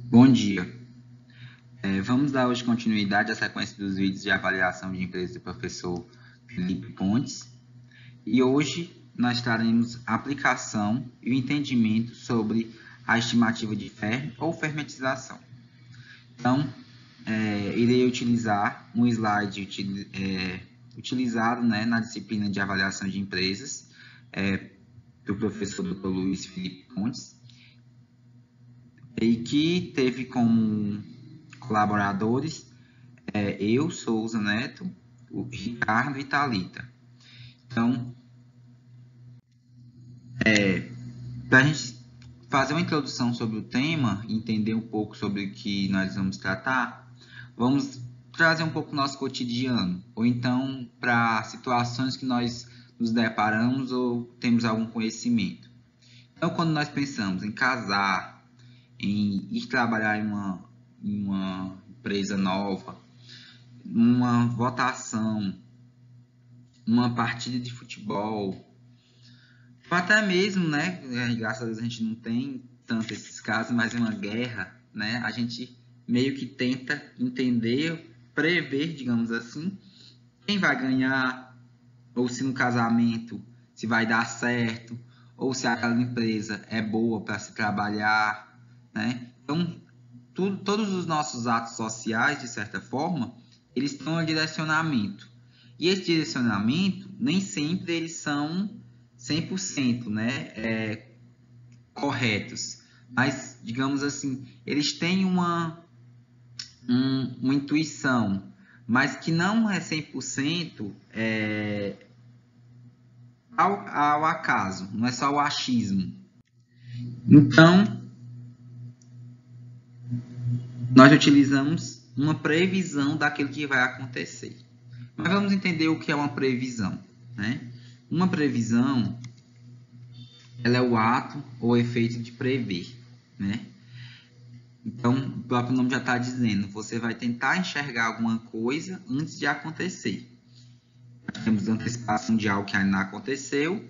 Bom dia. Vamos dar hoje continuidade à sequência dos vídeos de avaliação de empresas do professor Felipe Pontes. E hoje nós traremos a aplicação e o entendimento sobre a estimativa de Fermi ou fermentização. Então, irei utilizar um slide utilizado na disciplina de avaliação de empresas do professor Dr. Luiz Felipe Pontes, e que teve como colaboradores eu, Souza Neto, o Ricardo e Thalita. Então, para a gente fazer uma introdução sobre o tema, entender um pouco sobre o que nós vamos tratar, vamos trazer um pouco do nosso cotidiano, ou então para situações que nós nos deparamos ou temos algum conhecimento. Então, quando nós pensamos em casar, em ir trabalhar em uma empresa nova, uma votação, uma partida de futebol, ou até mesmo, graças a Deus a gente não tem tanto esses casos, mas em uma guerra, a gente meio que tenta entender, prever, digamos assim, quem vai ganhar, ou se no casamento, se vai dar certo, ou se aquela empresa é boa para se trabalhar, Então, todos os nossos atos sociais, de certa forma, eles têm um direcionamento. E esse direcionamento, nem sempre eles são 100%, corretos. Mas, digamos assim, eles têm uma intuição, mas que não é 100% ao acaso, não é só o achismo. Então, nós utilizamos uma previsão daquilo que vai acontecer. Mas vamos entender o que é uma previsão. Uma previsão, ela é o ato ou efeito de prever. Então, o próprio nome já está dizendo, você vai tentar enxergar alguma coisa antes de acontecer. Nós temos antecipação de algo que ainda não aconteceu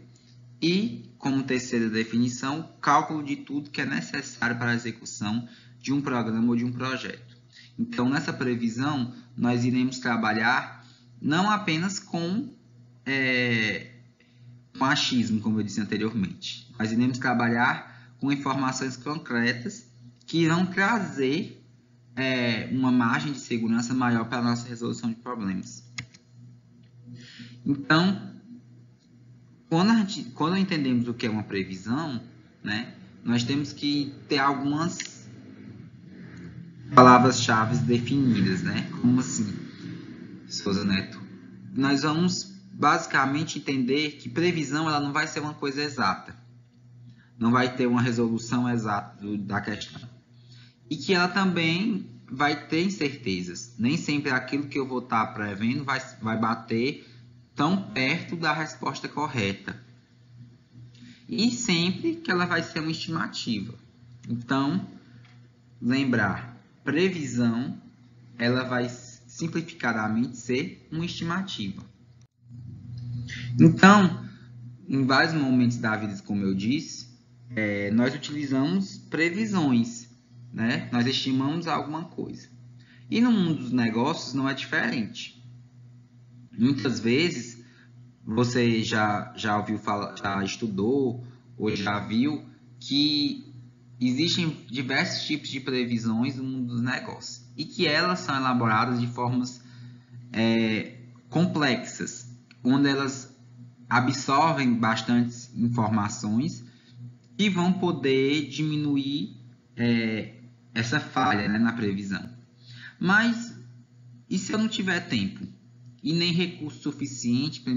e, como terceira definição, cálculo de tudo que é necessário para a execução de um programa ou de um projeto. Então, nessa previsão, nós iremos trabalhar não apenas com achismo, como eu disse anteriormente, mas iremos trabalhar com informações concretas que irão trazer uma margem de segurança maior para a nossa resolução de problemas. Então, quando entendemos o que é uma previsão, nós temos que ter algumas palavras-chave definidas, Como assim, Souza Neto? Nós vamos basicamente entender que previsão ela não vai ser uma coisa exata, não vai ter uma resolução exata da questão, e que ela também vai ter incertezas. Nem sempre aquilo que eu vou estar prevendo vai bater tão perto da resposta correta, e sempre que ela vai ser uma estimativa. Então, lembrar, previsão, ela vai simplificadamente ser uma estimativa. Então, em vários momentos da vida, como eu disse, nós utilizamos previsões, Nós estimamos alguma coisa. E no mundo dos negócios não é diferente. Muitas vezes, você já ouviu falar, já estudou ou já viu que existem diversos tipos de previsões no mundo dos negócios e que elas são elaboradas de formas complexas, onde elas absorvem bastantes informações e vão poder diminuir essa falha na previsão. Mas e se eu não tiver tempo e nem recurso suficiente para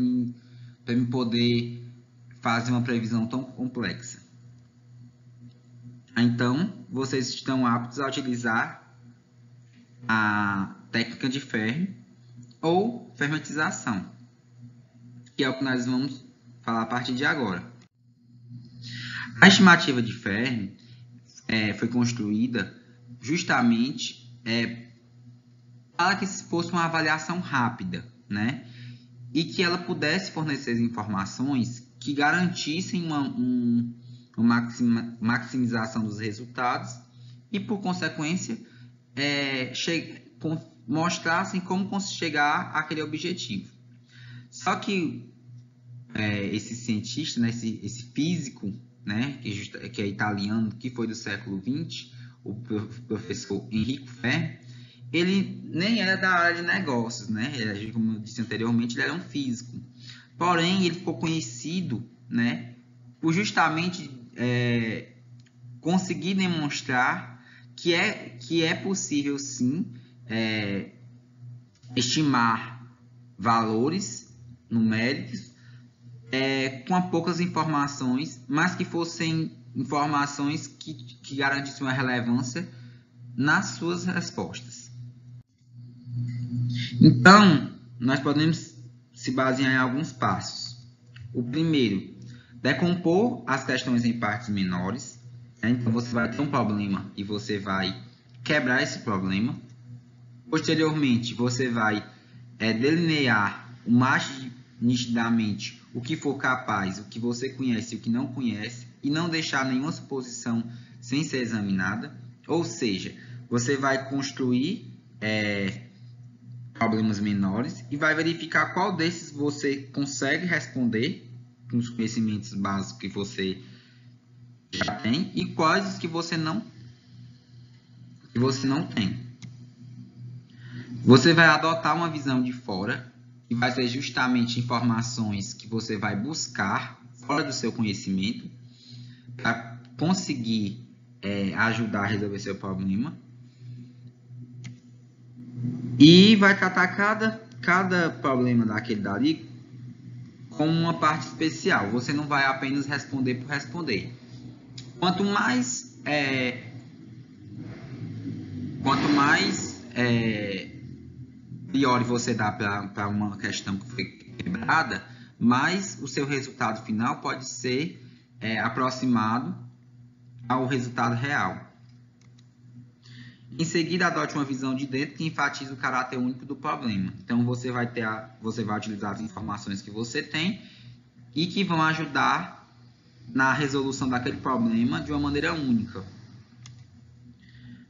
mim poder fazer uma previsão tão complexa? Então, vocês estão aptos a utilizar a técnica de Fermi ou fermentização, que é o que nós vamos falar a partir de agora. A estimativa de Fermi foi construída justamente para que fosse uma avaliação rápida, E que ela pudesse fornecer informações que garantissem uma maximização dos resultados e, por consequência, mostrassem como chegar àquele objetivo. Só que esse cientista, né, esse físico, né, que é italiano, que foi do século XX, o professor Enrico Fermi, ele nem era da área de negócios, né? Como eu disse anteriormente, ele era um físico. Porém, ele ficou conhecido, né, por justamente conseguir demonstrar que é possível, sim, estimar valores numéricos com poucas informações, mas que fossem informações que garantissem uma relevância nas suas respostas. Então, nós podemos se basear em alguns passos. O primeiro, decompor as questões em partes menores. Então, você vai ter um problema e você vai quebrar esse problema. Posteriormente, você vai delinear o mais nitidamente o que for capaz, o que você conhece e o que não conhece, e não deixar nenhuma suposição sem ser examinada. Ou seja, você vai construir problemas menores e vai verificar qual desses você consegue responder com os conhecimentos básicos que você já tem e quais que você não tem. Você vai adotar uma visão de fora, que vai ser justamente informações que você vai buscar fora do seu conhecimento para conseguir ajudar a resolver seu problema. E vai tratar cada problema daquele dali como uma parte especial. Você não vai apenas responder por responder. Quanto mais priori você dá para uma questão que foi quebrada, mais o seu resultado final pode ser aproximado ao resultado real. Em seguida, adote uma visão de dentro que enfatiza o caráter único do problema. Então, você vai utilizar as informações que você tem e que vão ajudar na resolução daquele problema de uma maneira única.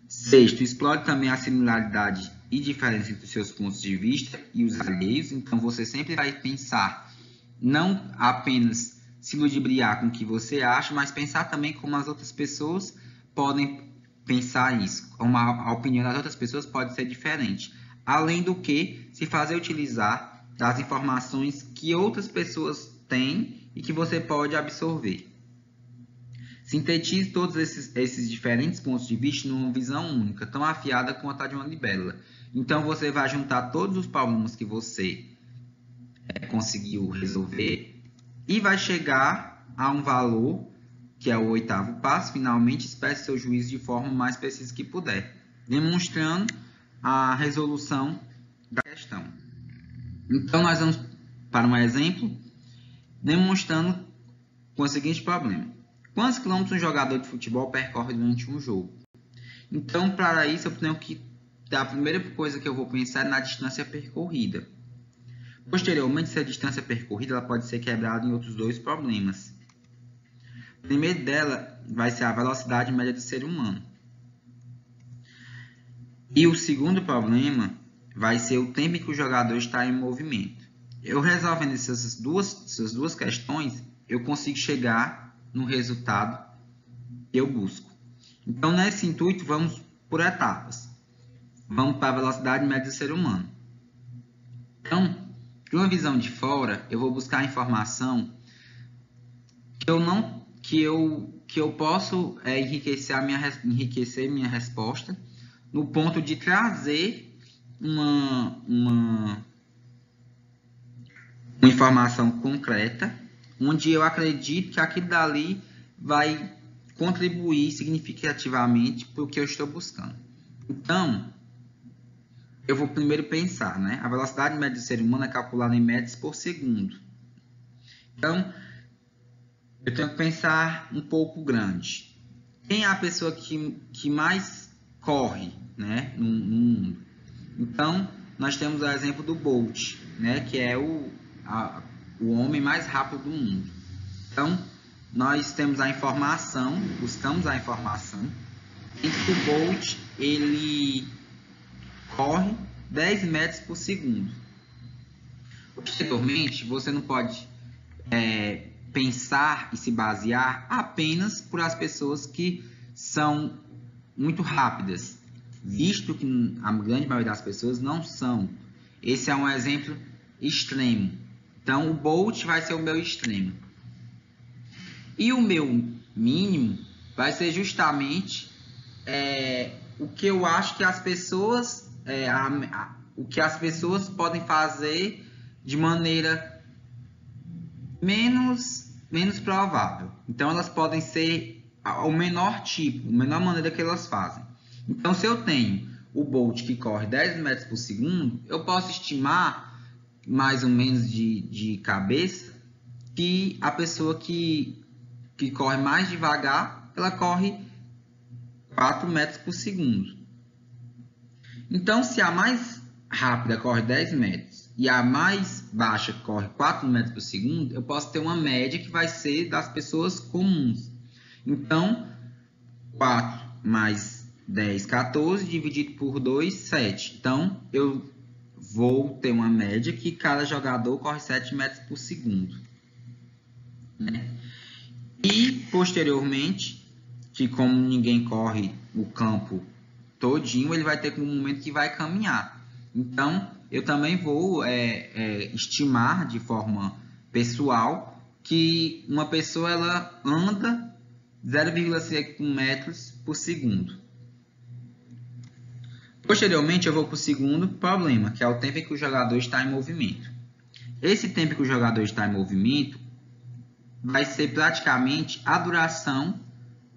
Sexto, explore também a similaridade e diferença entre os seus pontos de vista e os alheios. Então, você sempre vai pensar, não apenas se ludibriar com o que você acha, mas pensar também como as outras pessoas podem pensar isso. A opinião das outras pessoas pode ser diferente. Além do que, se fazer utilizar das informações que outras pessoas têm e que você pode absorver. Sintetize todos esses diferentes pontos de vista numa visão única, tão afiada quanto a de uma libélula. Então, você vai juntar todos os problemas que você conseguiu resolver e vai chegar a um valor, que é o oitavo passo. Finalmente, expresse seu juízo de forma mais precisa que puder, demonstrando a resolução da questão. Então, nós vamos para um exemplo, demonstrando com o seguinte problema. Quantos quilômetros um jogador de futebol percorre durante um jogo? Então, para isso, eu tenho que... A primeira coisa que eu vou pensar é na distância percorrida. Posteriormente, essa distância percorrida ela pode ser quebrada em outros dois problemas. O primeiro dela vai ser a velocidade média do ser humano. E o segundo problema vai ser o tempo em que o jogador está em movimento. Eu resolvendo essas duas questões, eu consigo chegar no resultado que eu busco. Então, nesse intuito, vamos por etapas. Vamos para a velocidade média do ser humano. Então, de uma visão de fora, eu vou buscar a informação que eu posso enriquecer minha resposta no ponto de trazer uma informação concreta, onde eu acredito que aquilo dali vai contribuir significativamente para o que eu estou buscando. Então, eu vou primeiro pensar, né? A velocidade média do ser humano é calculada em metros por segundo. Então, eu tenho que pensar um pouco grande. Quem é a pessoa que mais corre, né, no mundo? Então, nós temos o exemplo do Bolt, né, que é o homem mais rápido do mundo. Então, nós temos a informação, buscamos a informação em que o Bolt ele corre 10 metros por segundo. Posteriormente, você não pode pensar e se basear apenas por as pessoas que são muito rápidas, visto que a grande maioria das pessoas não são. Esse é um exemplo extremo. Então, o Bolt vai ser o meu extremo. E o meu mínimo vai ser justamente o que eu acho que as pessoas, o que as pessoas podem fazer de maneira menos provável. Então, elas podem ser o menor tipo, a menor maneira que elas fazem. Então, se eu tenho o Bolt que corre 10 metros por segundo, eu posso estimar, mais ou menos de cabeça, que a pessoa que corre mais devagar, ela corre 4 metros por segundo. Então, se a mais rápida corre 10 metros e a mais baixa corre 4 metros por segundo, eu posso ter uma média que vai ser das pessoas comuns. Então, 4 mais 10, 14, dividido por 2, 7. Então, eu vou ter uma média que cada jogador corre 7 metros por segundo. Né? E, posteriormente, que como ninguém corre o campo todinho, ele vai ter um momento que vai caminhar. Então, eu também vou estimar de forma pessoal que uma pessoa ela anda 0,5 metros por segundo. Posteriormente, eu vou para o segundo problema, que é o tempo em que o jogador está em movimento. Esse tempo que o jogador está em movimento vai ser praticamente a duração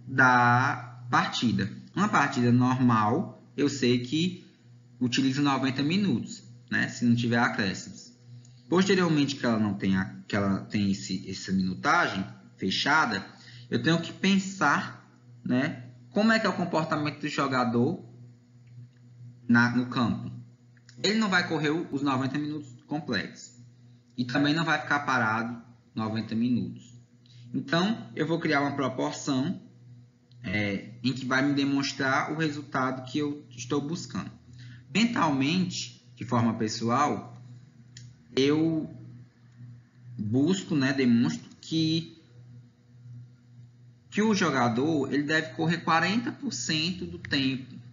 da partida. Uma partida normal, eu sei que utiliza 90 minutos, né? Se não tiver acréscimos. Posteriormente, que ela tem essa minutagem fechada, eu tenho que pensar, né? Como é que é o comportamento do jogador no campo. Ele não vai correr os 90 minutos completos. E também não vai ficar parado 90 minutos. Então, eu vou criar uma proporção em que vai me demonstrar o resultado que eu estou buscando. Mentalmente, de forma pessoal, eu busco, demonstro que o jogador ele deve correr 40% do tempo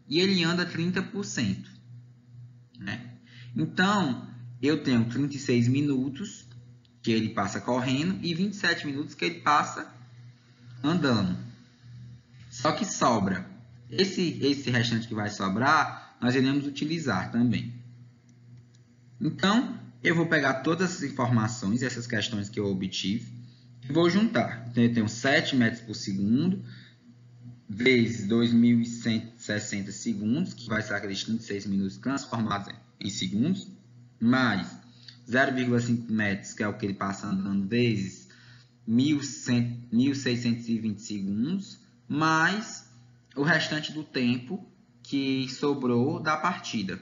e ele anda 30%. Né? Então, eu tenho 36 minutos que ele passa correndo e 27 minutos que ele passa andando. Só que sobra. Esse restante que vai sobrar, nós iremos utilizar também. Então, eu vou pegar todas essas informações, essas questões que eu obtive, e vou juntar. Então, eu tenho 7 metros por segundo, vezes 2.160 segundos, que vai ser aqueles 36 minutos transformados em segundos, mais 0,5 metros, que é o que ele passa andando, vezes 1.620 segundos, mais o restante do tempo que sobrou da partida.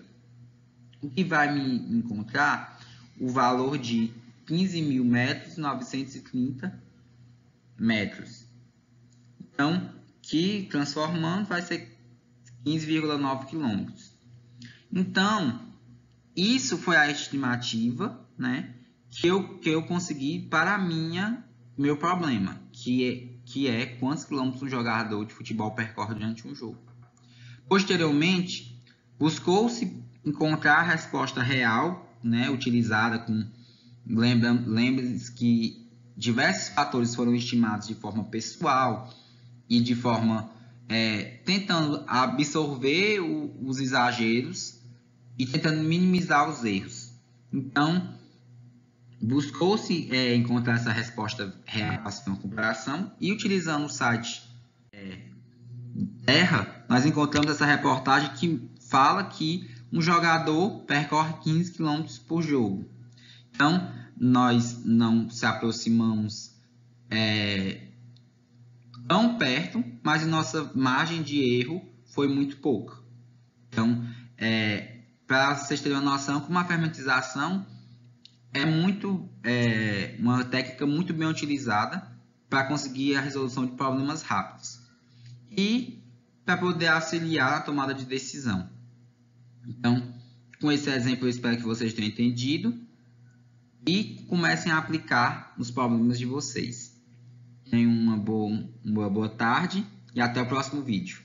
O que vai me encontrar o valor de 15.000 metros, 930 metros. Então, que transformando vai ser 15,9 quilômetros. Então, isso foi a estimativa, né, que eu consegui para meu problema, que é quantos quilômetros um jogador de futebol percorre durante um jogo. Posteriormente, buscou-se encontrar a resposta real, né, utilizada com... Lembre-se que diversos fatores foram estimados de forma pessoal e de forma tentando absorver os exageros e tentando minimizar os erros. Então, buscou-se encontrar essa resposta real a uma comparação e utilizando o site Terra, nós encontramos essa reportagem que fala que um jogador percorre 15 km por jogo. Então, nós não se aproximamos tão perto, mas a nossa margem de erro foi muito pouca. Então, para vocês terem uma noção, como a fermentização é uma técnica muito bem utilizada para conseguir a resolução de problemas rápidos. E para poder auxiliar na tomada de decisão. Então, com esse exemplo, eu espero que vocês tenham entendido e comecem a aplicar nos problemas de vocês. Tenham uma boa tarde e até o próximo vídeo.